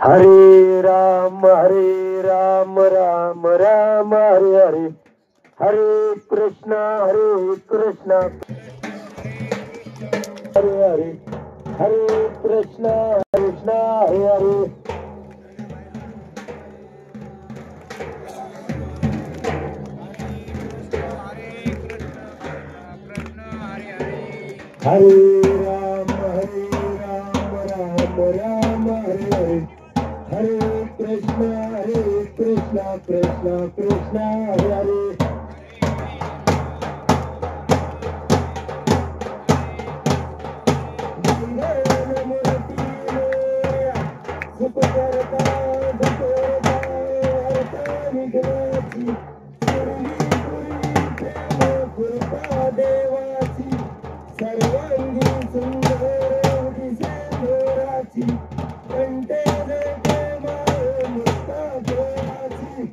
हरे राम राम राम हरे हरे, हरे कृष्णा हरे हरे, हरे कृष्णा हरे हरे। हरे राम राम हरे हरे, हरे कृष्णा कृष्णा कृष्णा हरे हरे। सुख करता देवाची सर्वांगी सुंदर दिसे कंठे मुक्ता देवाची।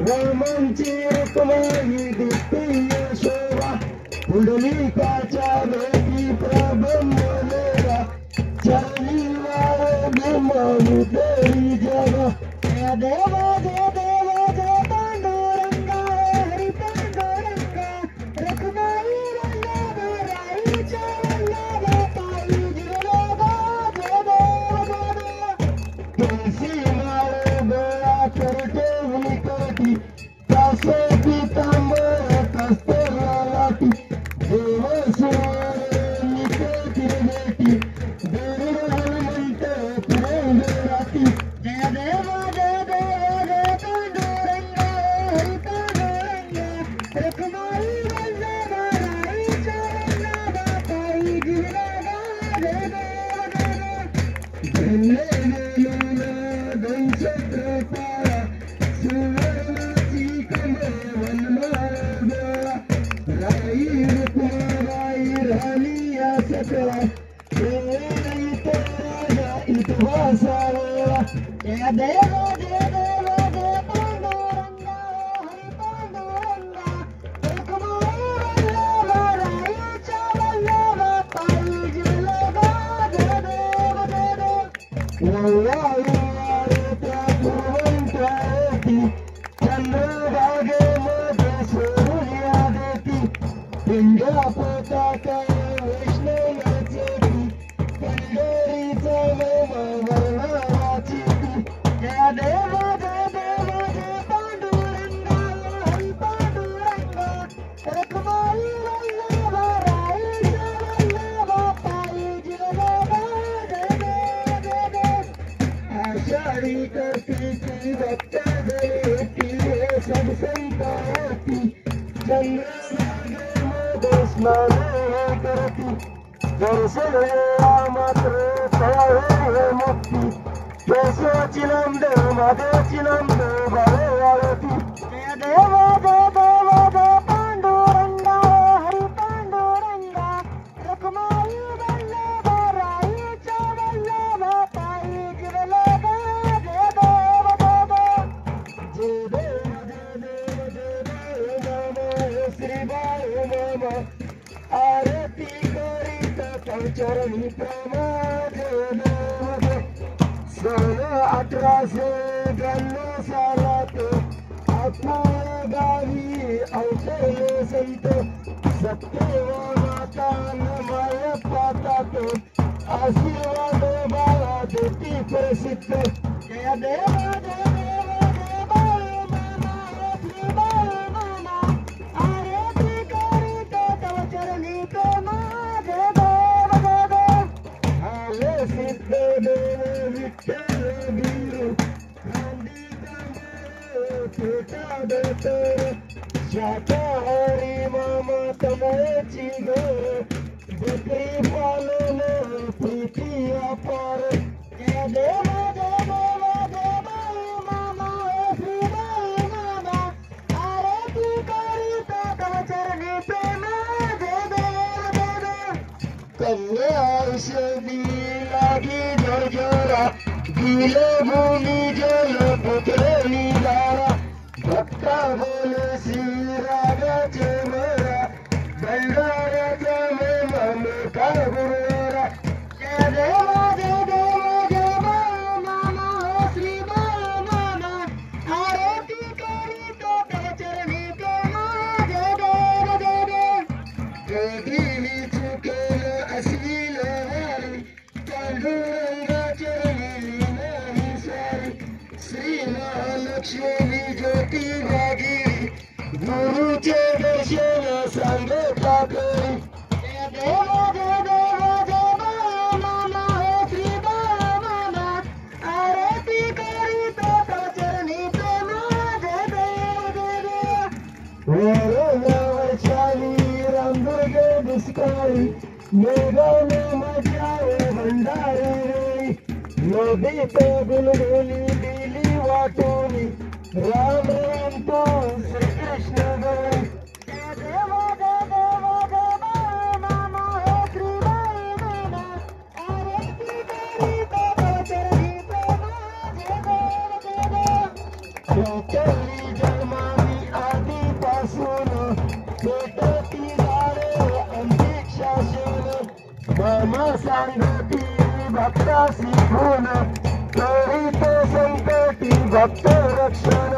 रामांची रुक्माई दिसतीय शोभा, पुंडलिकाच्या भेटी प्रबंधलेला, चरणी वाळे ब्रह्मानु तेरी जगा। देवा जय देवा जय पांडुरंगा, हरी पांडुरंगा, रखमाई वल्लभ राईच्या वल्लभ पायी जिरलोगा। जय देवा जय देवा। तुलसी माळे गोळा करते करती, तासे पितांबर तस्ते लाटी, देव सुरे निकेती बेटी, देव हनुमंत पुरे राती। जय देवा जय पांडुरंगा, हरी पांडुरंगा, रखमाई वल्लभ राईच्या वल्लभ पायी जिरलोगा। जय देवा जय देवा। सुवर्णाची कमळ वनमाळ गोळा, राई रुक्माबाई राणी सकळा, इथं राजा इथं बसावला। जय देवा जय पांडुरंगा, हरी पांडुरंगा, रखमाई वल्लभ राईच्या वल्लभ पायी जिरलोगा। जय देवा चंद्रभागे मध्ये सूर्या देती, पिंडा पोटात वैष्णव नाचती, पंढरीचा वर्ण वाचिती। जय देवा जय पांडुरंगा, हरी पांडुरंगा, रखमाई वल्लभ राईच्या वल्लभ पायी जिरलोगा। जय देवा। आषाढी करती भक्त सब संताती, चंद्रभागे मध्ये स्नान करती, दर्शन मात्र तयारी मुक्ती, केशवाची नामदेव महादेवाची नामदेव बाळे वाळती। जय देवा जय पांडुरंगा, हरी पांडुरंगा, रखमाई वल्लभ राईच्या वल्लभ पायी जिरलोगा। जय देवा जय देवा। जय देवा श्रीबाळू मामा आरती करीत तव चरणी प्रमाण सन 1892 सालात आपल्या गावी अवतरले संत सत्यवानाचा माय पातात आशीर्वाद बाळा देती प्रसिद्ध जय देवा जय देवा जय बाळू मामा श्री बाळू मामा आरती करीत तव चरणी प्रेमा जय देव जय देव आले सिद्ध देव विठ्ठल बिंदू खांदी कमळ पेटा देतर शाकाहारी मामा तमळची घर बकरी पालन प्रीती अपार जय देवा जय देवा जय बाळू मामा श्री बाळू मामा आरती करीत तव चरणी प्रेमा जय देव जय देव कन्या औषधी लागी जर्जरा दिले भूमी जल पुत्र निगारा भक्ता बोल श्री रागाचे मरा बंडाऱ्याचा मोठा गुरुवारा जय देवा जय देवा जय बाळू मामा श्री बाळू मामा आरती करीत तव चरणी प्रेमा जय देव जय देव कधीही चुकेल अश्लील वारी पांडुरंगाच्या नाही सारी श्री महालक्ष्मी ज्योती भागीरी गुरुचे दर्शन सांगता करी जय देवा जय देवा जय बाळू मामा श्री बाळू मामा आरती करीत तव चरणी प्रेमा जय देव जय देव वरुणावर शाली रामदुर्ग दुष्काळी मेघाने मजावे भंडारी नदीत गुलगुली दिली वाटोली राम राम तो श्रीकृष्ण गौरी जय देवा जय देवा जय बाळू मामा श्री बाळू मामा आरती करीत तव चरणी प्रेमा जय देव जय देव विठ्ठली जन्मावी आधीपासून पेटती झाडे अंतिक्षाशीन मामा सांगती भक्ता शिकून तरी तो संकटी भक्त रक्षण